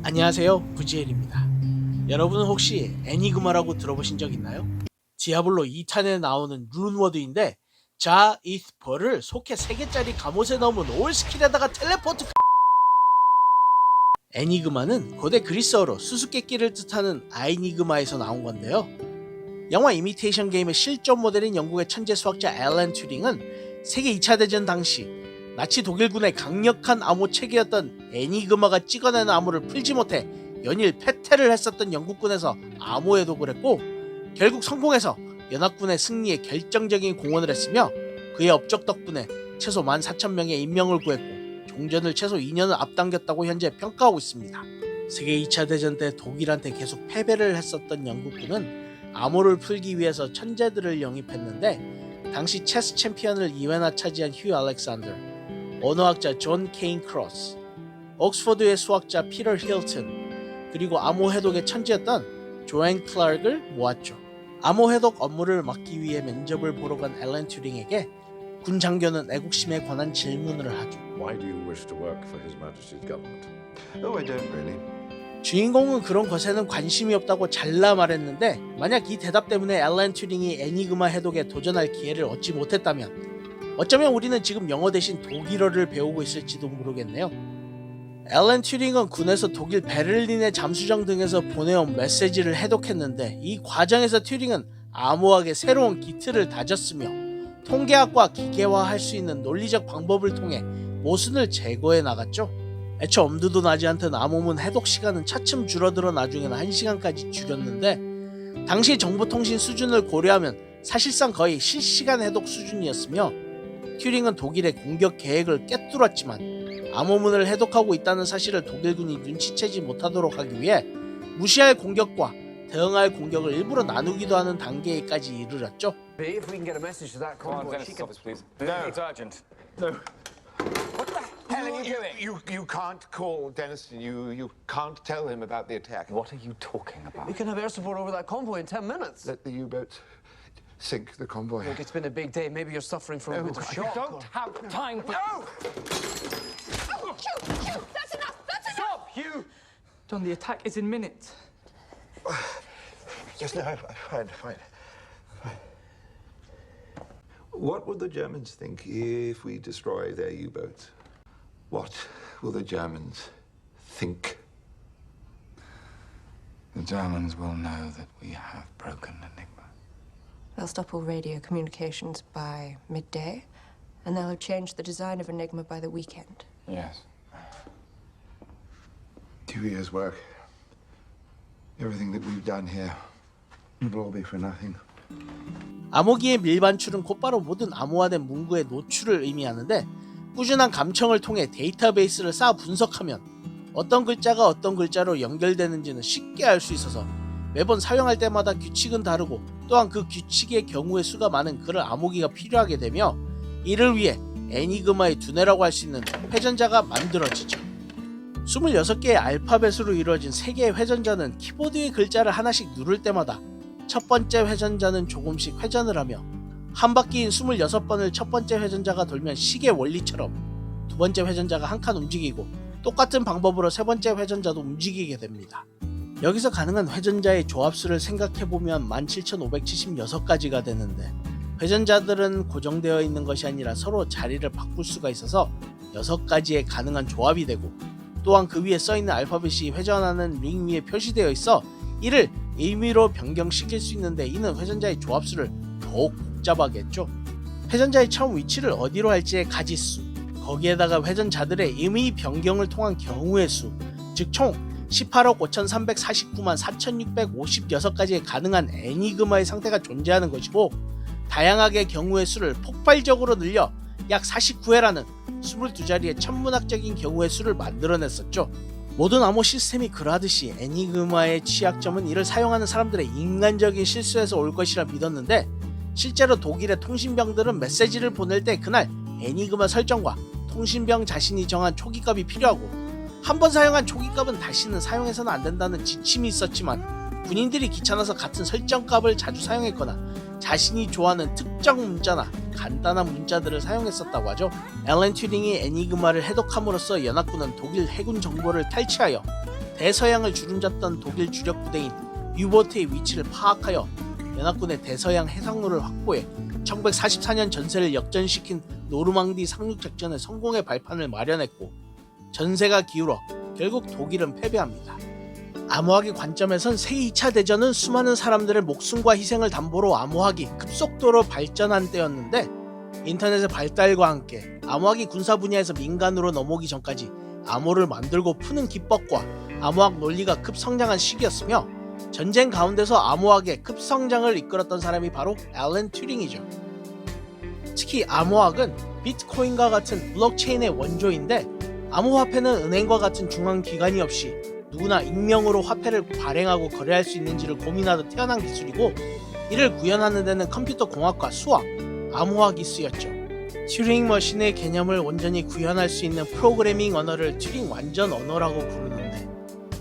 안녕하세요, 구지엘입니다. 여러분은 혹시 애니그마라고 들어보신 적 있나요? 디아블로 2탄에 나오는 룬워드인데 자 이스퍼를 소켓 3개짜리 갑옷에 넣으면 올 스킬에다가 텔레포트. 애니그마는 고대 그리스어로 수수께끼를 뜻하는 아이니그마에서 나온 건데요. 영화 이미테이션 게임의 실존 모델인 영국의 천재 수학자 앨런 튜링은 세계 2차 대전 당시 나치 독일군의 강력한 암호 체계였던 애니그마가 찍어내는 암호를 풀지 못해 연일 패퇴를 했었던 영국군에서 암호 해독을 했고, 결국 성공해서 연합군의 승리에 결정적인 공헌을 했으며 그의 업적 덕분에 최소 14,000명의 인명을 구했고 종전을 최소 2년을 앞당겼다고 현재 평가하고 있습니다. 세계 2차 대전 때 독일한테 계속 패배를 했었던 영국군은 암호를 풀기 위해서 천재들을 영입했는데, 당시 체스 챔피언을 2회나 차지한 휴 알렉산더, 언어학자 존 케인 크로스, 옥스퍼드의 수학자 피터 힐튼, 그리고 암호 해독의 천재였던 조앤 클락을 모았죠. 암호 해독 업무를 맡기 위해 면접을 보러 간 앨런 튜링에게 군 장교는 애국심에 관한 질문을 하죠. Why do you wish to work for His Majesty's government? Oh, I don't really. 주인공은 그런 것에는 관심이 없다고 잘라 말했는데, 만약 이 대답 때문에 앨런 튜링이 애니그마 해독에 도전할 기회를 얻지 못했다면 어쩌면 우리는 지금 영어 대신 독일어를 배우고 있을지도 모르겠네요. 앨런 튜링은 군에서 독일 베를린의 잠수정 등에서 보내온 메시지를 해독했는데, 이 과정에서 튜링은 암호학의 새로운 기틀을 다졌으며 통계학과 기계화할 수 있는 논리적 방법을 통해 모순을 제거해 나갔죠. 애초 엄두도 나지 않던 암호문 해독 시간은 차츰 줄어들어 나중에는 1시간까지 줄였는데, 당시 정보통신 수준을 고려하면 사실상 거의 실시간 해독 수준이었으며, 튜링은 독일의 공격 계획을 꿰뚫었지만 암호문을 해독하고 있다는 사실을 독일군이 눈치채지 못하도록 하기 위해 무시할 공격과 대응할 공격을 일부러 나누기도 하는 단계까지 이르렀죠. If we can get a message to that Come on, convoy, Dennis, she stop can... us, please. No. It's urgent. No. What the hell are you doing? You can't call Dennis. You can't tell him about the attack. What are you talking about? We can have air support over that convoy in 10 minutes. Let the U-boats sink the convoy. Look, it's been a big day. Maybe you're suffering from a bit of I shock. Don't have time for... No! That's enough! That's enough! Stop, you! John, the attack is in minutes. Yes, no, fine. What would the Germans think if we destroy their U-boats? What will the Germans think? The Germans will know that we have broken Enigma. They'll stop all radio communications by midday, and they'll have changed the design of Enigma by the weekend. Yes. 2 years' work. Everything that we've done here, it'll all be for nothing. 암호기의 밀반출은 곧바로 모든 암호화된 문구의 노출을 의미하는데, 꾸준한 감청을 통해 데이터베이스를 쌓아 분석하면 어떤 글자가 어떤 글자로 연결되는지는 쉽게 알 수 있어서 매번 사용할 때마다 규칙은 다르고, 또한 그 규칙의 경우의 수가 많은 그런 암호기가 필요하게 되며, 이를 위해 애니그마의 두뇌라고 할 수 있는 회전자가 만들어지죠. 26개의 알파벳으로 이루어진 3개의 회전자는 키보드의 글자를 하나씩 누를 때마다 첫 번째 회전자는 조금씩 회전을 하며, 한 바퀴인 26번을 첫 번째 회전자가 돌면 시계 원리처럼 두 번째 회전자가 한 칸 움직이고, 똑같은 방법으로 세 번째 회전자도 움직이게 됩니다. 여기서 가능한 회전자의 조합수를 생각해보면 17,576가지가 되는데, 회전자들은 고정되어 있는 것이 아니라 서로 자리를 바꿀 수가 있어서 6가지의 가능한 조합이 되고, 또한 그 위에 써있는 알파벳이 회전하는 링 위에 표시되어 있어 이를 의미로 변경시킬 수 있는데, 이는 회전자의 조합수를 더욱 복잡하게 했죠. 회전자의 처음 위치를 어디로 할지의 가지수, 거기에다가 회전자들의 의미 변경을 통한 경우의 수, 즉 총 18억 5,349만 4,656가지의 가능한 애니그마의 상태가 존재하는 것이고, 다양하게 경우의 수를 폭발적으로 늘려 약 49회라는 22자리의 천문학적인 경우의 수를 만들어냈었죠. 모든 암호 시스템이 그러하듯이 애니그마의 취약점은 이를 사용하는 사람들의 인간적인 실수에서 올 것이라 믿었는데, 실제로 독일의 통신병들은 메시지를 보낼 때 그날 애니그마 설정과 통신병 자신이 정한 초기값이 필요하고, 한 번 사용한 초기값은 다시는 사용해서는 안 된다는 지침이 있었지만, 군인들이 귀찮아서 같은 설정값을 자주 사용했거나 자신이 좋아하는 특정 문자나 간단한 문자들을 사용했었다고 하죠. 앨런 튜링이 애니그마를 해독함으로써 연합군은 독일 해군 정보를 탈취하여 대서양을 주름잡던 독일 주력 부대인 유보트의 위치를 파악하여 연합군의 대서양 해상로를 확보해 1944년 전세를 역전시킨 노르망디 상륙작전의 성공의 발판을 마련했고 전세가 기울어 결국 독일은 패배합니다. 암호학의 관점에선 세2차 대전은 수많은 사람들의 목숨과 희생을 담보로 암호학이 급속도로 발전한 때였는데 인터넷의 발달과 함께 암호학이 군사 분야에서 민간으로 넘어오기 전까지 암호를 만들고 푸는 기법과 암호학 논리가 급성장한 시기였으며 전쟁 가운데서 암호학의 급성장을 이끌었던 사람이 바로 앨런 튜링이죠. 특히 암호학은 비트코인과 같은 블록체인의 원조인데 암호화폐는 은행과 같은 중앙기관이 없이 누구나 익명으로 화폐를 발행하고 거래할 수 있는지를 고민하듯 태어난 기술이고 이를 구현하는 데는 컴퓨터 공학과 수학, 암호학이 쓰였죠. 튜링 머신의 개념을 온전히 구현할 수 있는 프로그래밍 언어를 튜링 완전 언어라고 부르는데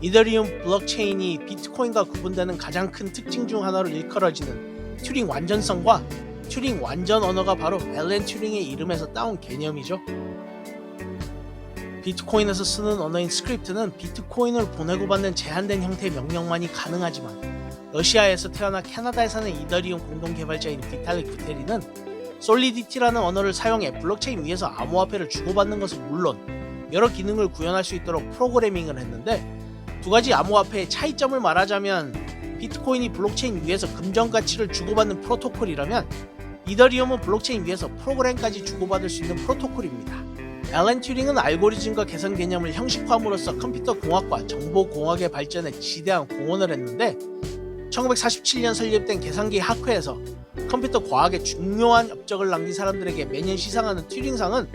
이더리움 블록체인이 비트코인과 구분되는 가장 큰 특징 중 하나로 일컬어지는 튜링 완전성과 튜링 완전 언어가 바로 앨런 튜링의 이름에서 따온 개념이죠. 비트코인에서 쓰는 언어인 스크립트는 비트코인을 보내고 받는 제한된 형태의 명령만이 가능하지만 러시아에서 태어나 캐나다에 사는 이더리움 공동 개발자인 비탈릭 부테리는 솔리디티라는 언어를 사용해 블록체인 위에서 암호화폐를 주고받는 것은 물론 여러 기능을 구현할 수 있도록 프로그래밍을 했는데 두 가지 암호화폐의 차이점을 말하자면 비트코인이 블록체인 위에서 금전 가치를 주고받는 프로토콜이라면 이더리움은 블록체인 위에서 프로그램까지 주고받을 수 있는 프로토콜입니다. 앨런 튜링은 알고리즘과 계산 개념을 형식화함으로써 컴퓨터 공학과 정보 공학의 발전에 지대한 공헌을 했는데 1947년 설립된 계산기 학회에서 컴퓨터 과학에 중요한 업적을 남긴 사람들에게 매년 시상하는 튜링상은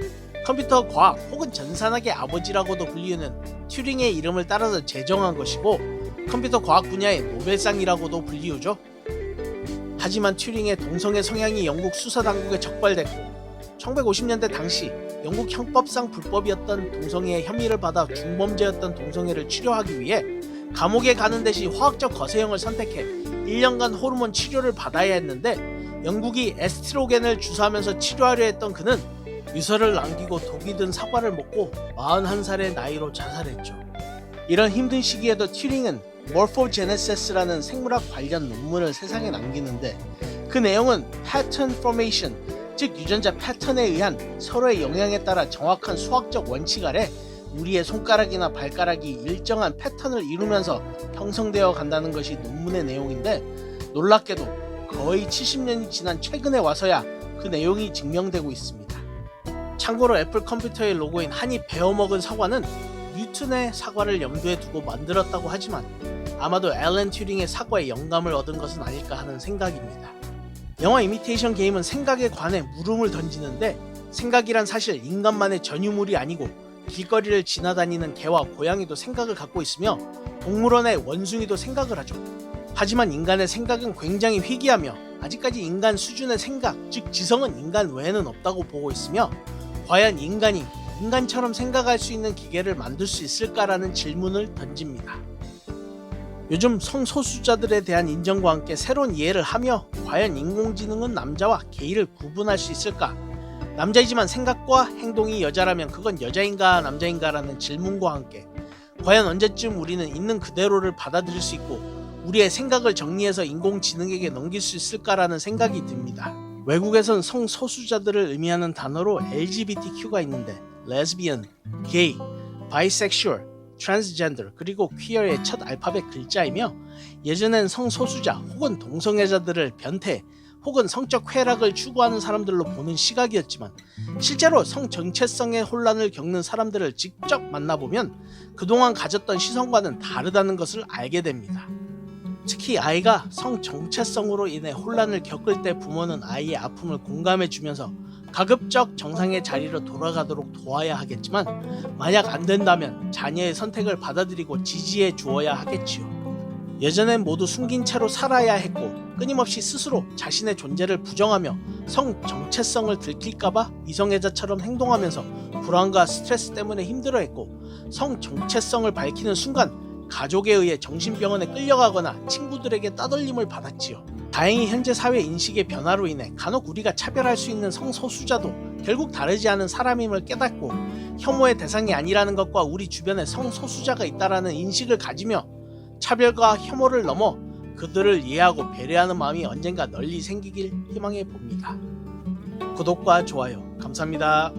컴퓨터 과학 혹은 전산학의 아버지라고도 불리우는 튜링의 이름을 따라서 제정한 것이고 컴퓨터 과학 분야의 노벨상이라고도 불리우죠. 하지만 튜링의 동성애 성향이 영국 수사당국에 적발됐고 1950년대 당시 영국 형법상 불법이었던 동성애의 혐의를 받아 중범죄였던 동성애를 치료하기 위해 감옥에 가는 대신 화학적 거세형을 선택해 1년간 호르몬 치료를 받아야 했는데 영국이 에스트로겐을 주사하면서 치료하려 했던 그는 유서를 남기고 독이 든 사과를 먹고 41살의 나이로 자살했죠. 이런 힘든 시기에도 튜링은 Morphogenesis라는 생물학 관련 논문을 세상에 남기는데 그 내용은 Pattern Formation, 즉 유전자 패턴에 의한 서로의 영향에 따라 정확한 수학적 원칙 아래 우리의 손가락이나 발가락이 일정한 패턴을 이루면서 형성되어 간다는 것이 논문의 내용인데 놀랍게도 거의 70년이 지난 최근에 와서야 그 내용이 증명되고 있습니다. 참고로 애플 컴퓨터의 로고인 한입 베어먹은 사과는 뉴턴의 사과를 염두에 두고 만들었다고 하지만 아마도 앨런 튜링의 사과에 영감을 얻은 것은 아닐까 하는 생각입니다. 영화 이미테이션 게임은 생각에 관해 물음을 던지는데 생각이란 사실 인간만의 전유물이 아니고 길거리를 지나다니는 개와 고양이도 생각을 갖고 있으며 동물원의 원숭이도 생각을 하죠. 하지만 인간의 생각은 굉장히 희귀하며 아직까지 인간 수준의 생각, 즉 지성은 인간 외에는 없다고 보고 있으며 과연 인간이 인간처럼 생각할 수 있는 기계를 만들 수 있을까라는 질문을 던집니다. 요즘 성소수자들에 대한 인정과 함께 새로운 이해를 하며 과연 인공지능은 남자와 게이를 구분할 수 있을까? 남자이지만 생각과 행동이 여자라면 그건 여자인가 남자인가라는 질문과 함께 과연 언제쯤 우리는 있는 그대로를 받아들일 수 있고 우리의 생각을 정리해서 인공지능에게 넘길 수 있을까라는 생각이 듭니다. 외국에선 성소수자들을 의미하는 단어로 LGBTQ가 있는데 레즈비언, 게이, 바이섹슈얼, 트랜스젠더 그리고 퀴어의 첫 알파벳 글자이며 예전엔 성소수자 혹은 동성애자들을 변태 혹은 성적 쾌락을 추구하는 사람들로 보는 시각이었지만 실제로 성 정체성의 혼란을 겪는 사람들을 직접 만나보면 그동안 가졌던 시선과는 다르다는 것을 알게 됩니다. 특히 아이가 성 정체성으로 인해 혼란을 겪을 때 부모는 아이의 아픔을 공감해주면서 가급적 정상의 자리로 돌아가도록 도와야 하겠지만 만약 안 된다면 자녀의 선택을 받아들이고 지지해 주어야 하겠지요. 예전엔 모두 숨긴 채로 살아야 했고 끊임없이 스스로 자신의 존재를 부정하며 성 정체성을 들킬까봐 이성애자처럼 행동하면서 불안과 스트레스 때문에 힘들어했고 성 정체성을 밝히는 순간 가족에 의해 정신병원에 끌려가거나 친구들에게 따돌림을 받았지요. 다행히 현재 사회 인식의 변화로 인해 간혹 우리가 차별할 수 있는 성소수자도 결국 다르지 않은 사람임을 깨닫고 혐오의 대상이 아니라는 것과 우리 주변에 성소수자가 있다라는 인식을 가지며 차별과 혐오를 넘어 그들을 이해하고 배려하는 마음이 언젠가 널리 생기길 희망해 봅니다. 구독과 좋아요 감사합니다.